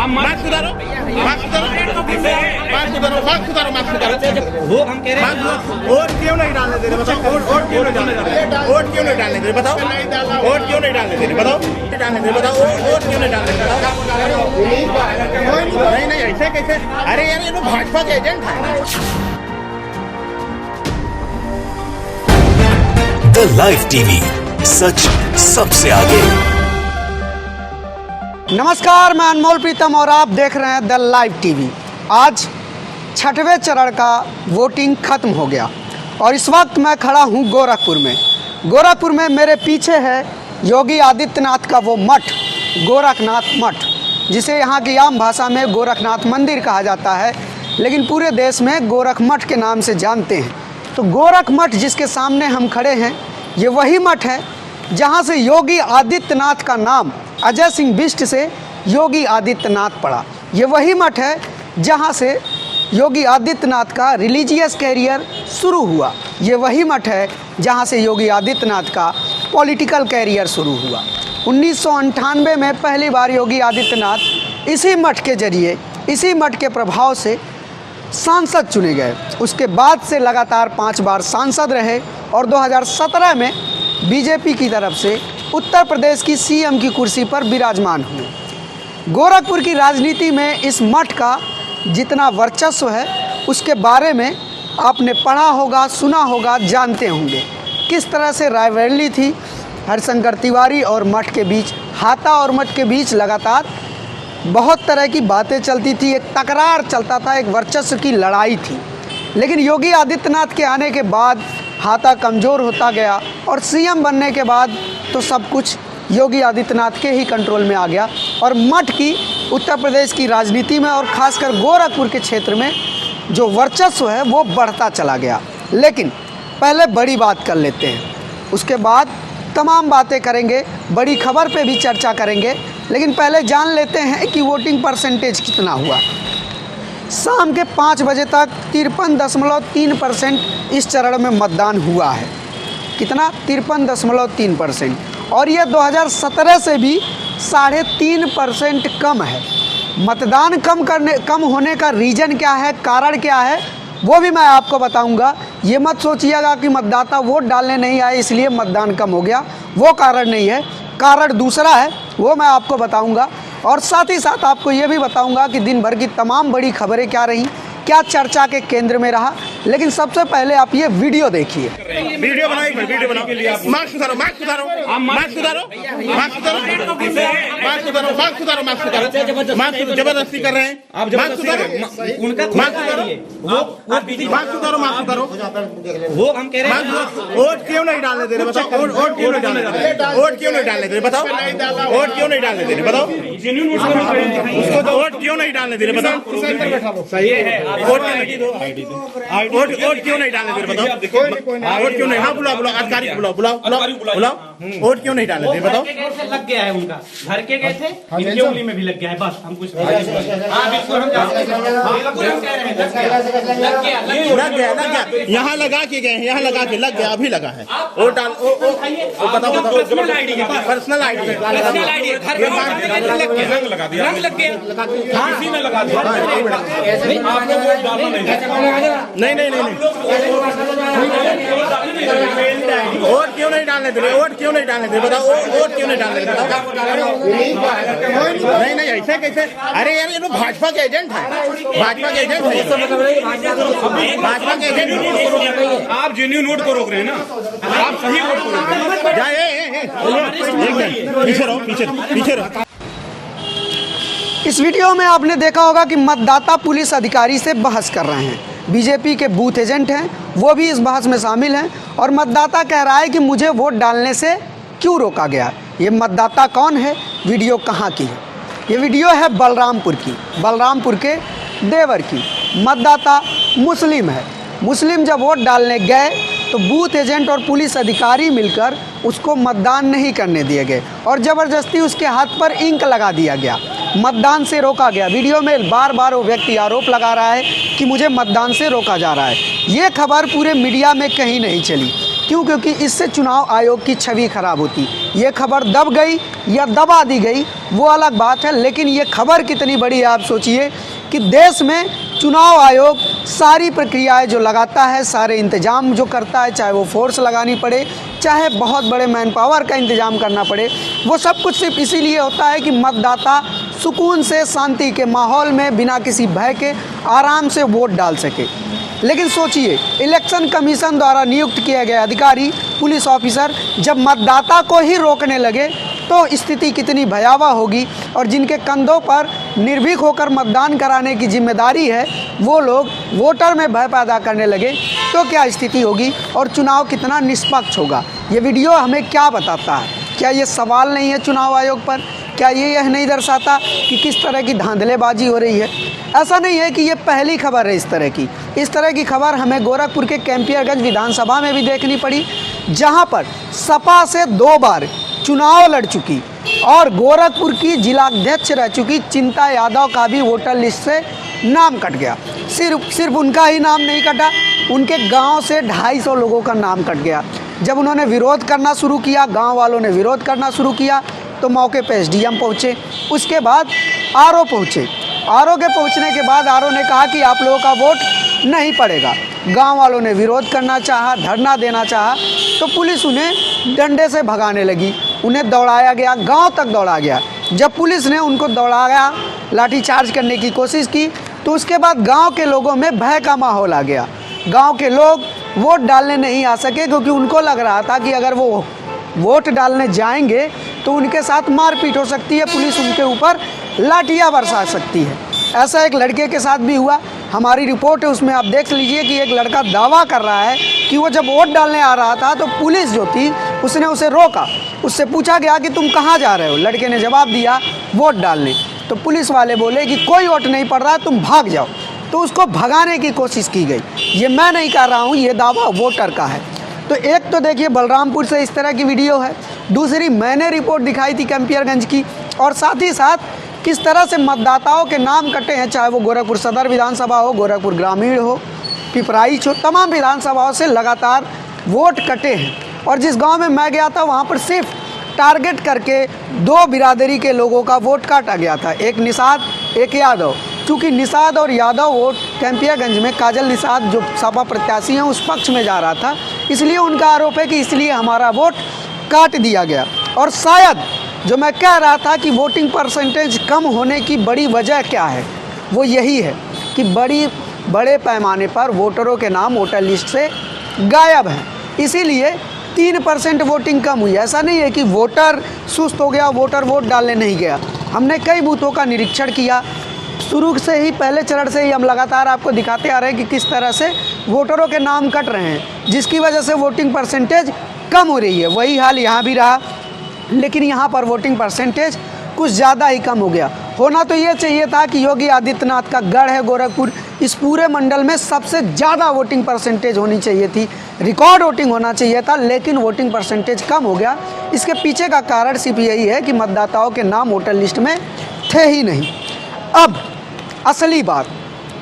Mask उतारो, mask उतारो, mask उतारो, मास्क उतारो, मास्क उतारो। वो हम कह रहे हैं वोट क्यों नहीं डालने दे रहे बताओ? वोट क्यों नहीं डालने दे रहे? वोट क्यों नहीं डालने दे रहे बताओ? वोट क्यों नहीं डालने दे रहे बताओ? डालने दे बताओ? वोट क्यों नहीं डालने दे रहे बताओ? नहीं नहीं ऐसे कैसे? अरे यार ये तो भाजपा के एजेंट है। द लाइव टीवी, सच सबसे आगे। नमस्कार, मैं अनमोल प्रीतम और आप देख रहे हैं द लाइव टीवी। आज छठवें चरण का वोटिंग खत्म हो गया और इस वक्त मैं खड़ा हूं गोरखपुर में। गोरखपुर में मेरे पीछे है योगी आदित्यनाथ का वो मठ, गोरखनाथ मठ, जिसे यहाँ की आम भाषा में गोरखनाथ मंदिर कहा जाता है, लेकिन पूरे देश में गोरख मठ के नाम से जानते हैं। तो गोरख मठ जिसके सामने हम खड़े हैं, ये वही मठ है जहाँ से योगी आदित्यनाथ का नाम अजय सिंह बिष्ट से योगी आदित्यनाथ पड़ा। ये वही मठ है जहाँ से योगी आदित्यनाथ का रिलीजियस कैरियर शुरू हुआ। ये वही मठ है जहाँ से योगी आदित्यनाथ का पॉलिटिकल कैरियर शुरू हुआ। 1998 में पहली बार योगी आदित्यनाथ इसी मठ के जरिए, इसी मठ के प्रभाव से सांसद चुने गए। उसके बाद से लगातार 5 बार सांसद रहे और 2017 में बीजेपी की तरफ से उत्तर प्रदेश की सीएम की कुर्सी पर विराजमान हुए। गोरखपुर की राजनीति में इस मठ का जितना वर्चस्व है उसके बारे में आपने पढ़ा होगा, सुना होगा, जानते होंगे। किस तरह से राइवलरी थी हरिशंकर तिवारी और मठ के बीच, हाथा और मठ के बीच लगातार बहुत तरह की बातें चलती थी, एक तकरार चलता था, एक वर्चस्व की लड़ाई थी। लेकिन योगी आदित्यनाथ के आने के बाद हाथा कमज़ोर होता गया और सीएम बनने के बाद तो सब कुछ योगी आदित्यनाथ के ही कंट्रोल में आ गया और मठ की उत्तर प्रदेश की राजनीति में और ख़ासकर गोरखपुर के क्षेत्र में जो वर्चस्व है वो बढ़ता चला गया। लेकिन पहले बड़ी बात कर लेते हैं, उसके बाद तमाम बातें करेंगे, बड़ी खबर पे भी चर्चा करेंगे। लेकिन पहले जान लेते हैं कि वोटिंग परसेंटेज कितना हुआ। शाम के 5 बजे तक 53.3% इस चरण में मतदान हुआ है। कितना? 53.3%। और ये 2017 से भी 3.5% कम है। मतदान कम होने का रीज़न क्या है, कारण क्या है, वो भी मैं आपको बताऊंगा। ये मत सोचिएगा कि मतदाता वोट डालने नहीं आए इसलिए मतदान कम हो गया, वो कारण नहीं है। कारण दूसरा है, वो मैं आपको बताऊंगा। और साथ ही साथ आपको ये भी बताऊंगा कि दिन भर की तमाम बड़ी खबरें क्या रहीं, क्या चर्चा के केंद्र में रहा। लेकिन सबसे पहले आप ये वीडियो देखिए। वीडियो बनाओ, वीडियो बनाओ। मास्क उतारो, मास्क उतारो, मास्क उतारो, मास्क उतारो, मास्क उतारो, मास्क उतारो, मास्क उतारो। मास्क जबरदस्ती कर रहे हैं आप। मास्क उतारो, उनका मास्क उतारो, मास्क उतारो, मास्क उतारो। वो हम कह रहे हैं वोट क्यों नहीं डालने दे रहे बताओ? वोट क्यों नहीं डालने दे रहे? वोट क्यों नहीं डालने दे रहे बताओ? वोट क्यों नहीं डालने दे रहे बताओ? उसको तो वोट क्यों नहीं डालने दे रहे बताओ? सही है, वोट क्यों नहीं डालने दे रहे बताओ? वोट क्यों नहीं? हाँ बुलाओ, बुलाओ अधिकारी को बुलाओ, बुलाओ, बुलाओ, बुलाओ। वोट क्यों नहीं डालने दे रहे बताओ? लग गया है उनका, घर के गए थे, इनके उंगली में भी लग गया है। बस हम कुछ बिल्कुल हम लग गया, लग गया। यहाँ लगा के गए, यहाँ लगा के लग गया, अभी लगा है। वोट डाल, बताओ, बताओ। पर्सनल आईडी है, पर्सनल आईडी है। रंग लगा दिया, रंग लग गया, किसी ने लगा दिया। नहीं नहीं नहीं, वोट क्यों नहीं डालने दे रहे? वोट क्यों नहीं डालने दे रहे बताओ? वोट क्यों नहीं डालने दे रहे बताओ? नहीं नहीं ऐसे कैसे? अरे यार ये तो भाजपा के एजेंट है, भाजपा के एजेंट है, भाजपा के एजेंट। आप जेन्युइन वोट को रोक रहे हैं ना, आप सही वोट को रोक रहे हैं। जाए पीछे रहो, पीछे पीछे रहो। इस वीडियो में आपने देखा होगा कि मतदाता पुलिस अधिकारी से बहस कर रहे हैं। बीजेपी के बूथ एजेंट हैं, वो भी इस बहस में शामिल हैं और मतदाता कह रहा है कि मुझे वोट डालने से क्यों रोका गया। ये मतदाता कौन है, वीडियो कहाँ की है? ये वीडियो है बलरामपुर की, बलरामपुर के देवर की। मतदाता मुस्लिम है। मुस्लिम जब वोट डालने गए तो बूथ एजेंट और पुलिस अधिकारी मिलकर उसको मतदान नहीं करने दिए गए और ज़बरदस्ती उसके हाथ पर इंक लगा दिया गया, मतदान से रोका गया। वीडियो में बार बार वो व्यक्ति आरोप लगा रहा है कि मुझे मतदान से रोका जा रहा है। ये खबर पूरे मीडिया में कहीं नहीं चली क्यों? क्योंकि इससे चुनाव आयोग की छवि खराब होती। ये खबर दब गई या दबा दी गई वो अलग बात है, लेकिन ये खबर कितनी बड़ी है आप सोचिए कि देश में चुनाव आयोग सारी प्रक्रियाएं जो लगाता है, सारे इंतजाम जो करता है, चाहे वो फोर्स लगानी पड़े, चाहे बहुत बड़े मैन पावर का इंतजाम करना पड़े, वो सब कुछ सिर्फ इसीलिए होता है कि मतदाता सुकून से शांति के माहौल में बिना किसी भय के आराम से वोट डाल सके। लेकिन सोचिए, इलेक्शन कमीशन द्वारा नियुक्त किए गए अधिकारी, पुलिस ऑफिसर जब मतदाता को ही रोकने लगे तो स्थिति कितनी भयावह होगी। और जिनके कंधों पर निर्भीक होकर मतदान कराने की जिम्मेदारी है, वो लोग वोटर में भय पैदा करने लगे तो क्या स्थिति होगी और चुनाव कितना निष्पक्ष होगा। ये वीडियो हमें क्या बताता है? क्या ये सवाल नहीं है चुनाव आयोग पर? क्या ये यह नहीं दर्शाता कि किस तरह की धांधलेबाजी हो रही है? ऐसा नहीं है कि ये पहली खबर है इस तरह की खबर हमें गोरखपुर के कैंपियरगंज विधानसभा में भी देखनी पड़ी, जहां पर सपा से 2 बार चुनाव लड़ चुकी और गोरखपुर की जिलाध्यक्ष रह चुकी चिंता यादव का भी वोटर लिस्ट से नाम कट गया। सिर्फ उनका ही नाम नहीं कटा, उनके गांव से 250 लोगों का नाम कट गया। जब उन्होंने विरोध करना शुरू किया, गांव वालों ने विरोध करना शुरू किया, तो मौके पे एसडीएम पहुँचे, उसके बाद आरओ पहुँचे। आरओ के पहुँचने के बाद आरओ ने कहा कि आप लोगों का वोट नहीं पड़ेगा। गांव वालों ने विरोध करना चाहा, धरना देना चाहा, तो पुलिस उन्हें डंडे से भगाने लगी, उन्हें दौड़ाया गया, गांव तक दौड़ा गया। जब पुलिस ने उनको दौड़ाया, लाठीचार्ज करने की कोशिश की, तो उसके बाद गांव के लोगों में भय का माहौल आ गया। गांव के लोग वोट डालने नहीं आ सके क्योंकि उनको लग रहा था कि अगर वो वोट डालने जाएंगे तो उनके साथ मारपीट हो सकती है, पुलिस उनके ऊपर लाठियाँ बरसा सकती है। ऐसा एक लड़के के साथ भी हुआ। हमारी रिपोर्ट है, उसमें आप देख लीजिए कि एक लड़का दावा कर रहा है कि वो जब वोट डालने आ रहा था तो पुलिस जो थी उसने उसे रोका। उससे पूछा गया कि तुम कहाँ जा रहे हो? लड़के ने जवाब दिया वोट डालने। तो पुलिस वाले बोले कि कोई वोट नहीं पड़ रहा, तुम भाग जाओ। तो उसको भगाने की कोशिश की गई। ये मैं नहीं कर रहा हूँ, ये दावा वोटर का है। तो एक तो देखिए बलरामपुर से इस तरह की वीडियो है, दूसरी मैंने रिपोर्ट दिखाई थी कैंपियरगंज की, और साथ ही साथ किस तरह से मतदाताओं के नाम कटे हैं, चाहे वो गोरखपुर सदर विधानसभा हो, गोरखपुर ग्रामीण हो, पिपराइच हो, तमाम विधानसभाओं से लगातार वोट कटे हैं। और जिस गांव में मैं गया था वहां पर सिर्फ टारगेट करके 2 बिरादरी के लोगों का वोट काटा गया था, एक निषाद, एक यादव। चूँकि निषाद और यादव वोट कैंपियरगंज में काजल निषाद जो सपा प्रत्याशी हैं उस पक्ष में जा रहा था, इसलिए उनका आरोप है कि इसलिए हमारा वोट काट दिया गया। और शायद जो मैं कह रहा था कि वोटिंग परसेंटेज कम होने की बड़ी वजह क्या है, वो यही है कि बड़े पैमाने पर वोटरों के नाम वोटर लिस्ट से गायब हैं, इसीलिए 3% वोटिंग कम हुई। ऐसा नहीं है कि वोटर सुस्त हो गया, वोटर वोट डालने नहीं गया। हमने कई बूथों का निरीक्षण किया, शुरू से ही पहले चरण से ही हम लगातार आपको दिखाते आ रहे हैं कि किस तरह से वोटरों के नाम कट रहे हैं, जिसकी वजह से वोटिंग परसेंटेज कम हो रही है। वही हाल यहाँ भी रहा, लेकिन यहाँ पर वोटिंग परसेंटेज कुछ ज़्यादा ही कम हो गया। होना तो ये चाहिए था कि योगी आदित्यनाथ का गढ़ है गोरखपुर, इस पूरे मंडल में सबसे ज़्यादा वोटिंग परसेंटेज होनी चाहिए थी, रिकॉर्ड वोटिंग होना चाहिए था, लेकिन वोटिंग परसेंटेज कम हो गया। इसके पीछे का कारण सिर्फ यही है कि मतदाताओं के नाम वोटर लिस्ट में थे ही नहीं। अब असली बात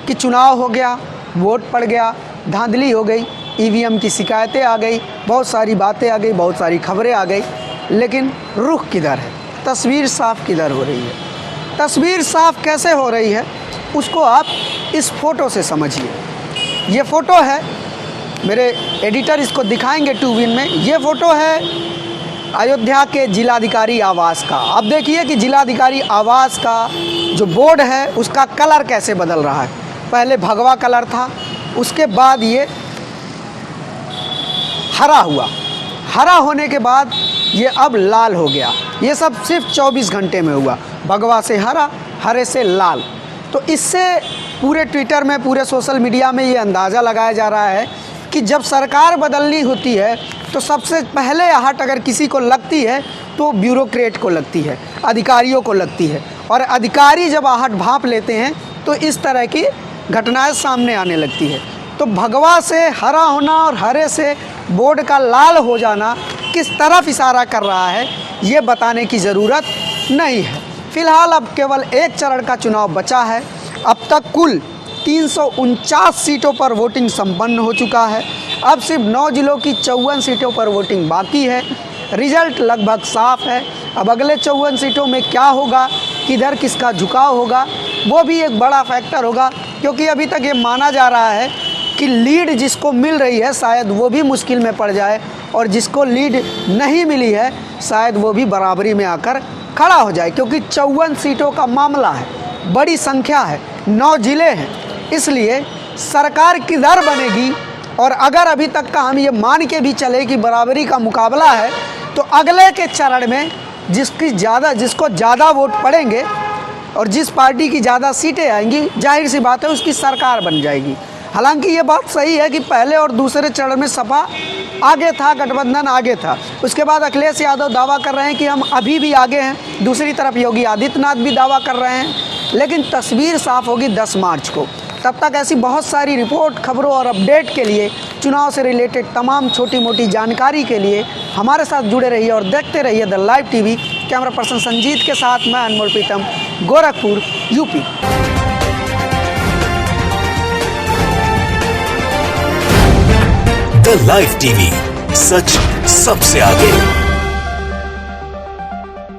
कि चुनाव हो गया, वोट पड़ गया, धांधली हो गई, ईवीएम की शिकायतें आ गई, बहुत सारी बातें आ गई, बहुत सारी खबरें आ गई, लेकिन रुख किधर है? तस्वीर साफ किधर हो रही है? तस्वीर साफ कैसे हो रही है उसको आप इस फ़ोटो से समझिए। ये फ़ोटो है, मेरे एडिटर इसको दिखाएंगे 2 में। ये फ़ोटो है अयोध्या के जिलाधिकारी आवास का। अब देखिए कि जिलाधिकारी आवास का जो बोर्ड है उसका कलर कैसे बदल रहा है। पहले भगवा कलर था, उसके बाद ये हरा हुआ, हरा होने के बाद ये अब लाल हो गया। ये सब सिर्फ 24 घंटे में हुआ, भगवा से हरा, हरे से लाल। तो इससे पूरे ट्विटर में, पूरे सोशल मीडिया में ये अंदाज़ा लगाया जा रहा है कि जब सरकार बदलनी होती है तो सबसे पहले आहट अगर किसी को लगती है तो ब्यूरोक्रेट को लगती है, अधिकारियों को लगती है। और अधिकारी जब आहट भांप लेते हैं तो इस तरह की घटनाएं सामने आने लगती है। तो भगवा से हरा होना और हरे से बोर्ड का लाल हो जाना किस तरफ इशारा कर रहा है ये बताने की ज़रूरत नहीं है। फ़िलहाल अब केवल 1 चरण का चुनाव बचा है। अब तक कुल 349 सीटों पर वोटिंग संपन्न हो चुका है। अब सिर्फ 9 जिलों की 54 सीटों पर वोटिंग बाकी है। रिजल्ट लगभग साफ है। अब अगले 54 सीटों में क्या होगा, किधर किसका झुकाव होगा, वो भी एक बड़ा फैक्टर होगा, क्योंकि अभी तक ये माना जा रहा है कि लीड जिसको मिल रही है शायद वो भी मुश्किल में पड़ जाए, और जिसको लीड नहीं मिली है शायद वो भी बराबरी में आकर खड़ा हो जाए, क्योंकि 54 सीटों का मामला है, बड़ी संख्या है, 9 जिले हैं। इसलिए सरकार किधर बनेगी, और अगर अभी तक का हम ये मान के भी चले कि बराबरी का मुकाबला है, तो अगले के चरण में जिसको ज़्यादा वोट पड़ेंगे और जिस पार्टी की ज़्यादा सीटें आएंगी, जाहिर सी बात है उसकी सरकार बन जाएगी। हालांकि ये बात सही है कि पहले और दूसरे चरण में सपा आगे था, गठबंधन आगे था। उसके बाद अखिलेश यादव दावा कर रहे हैं कि हम अभी भी आगे हैं, दूसरी तरफ योगी आदित्यनाथ भी दावा कर रहे हैं, लेकिन तस्वीर साफ होगी 10 मार्च को। तब तक ऐसी बहुत सारी रिपोर्ट, खबरों और अपडेट के लिए, चुनाव से रिलेटेड तमाम छोटी मोटी जानकारी के लिए हमारे साथ जुड़े रहिए और देखते रहिए the live TV. Camera person Sanjeet के साथ मैं Anmol Pritam, Gorakhpur, UP. The live TV, सच सबसे आगे।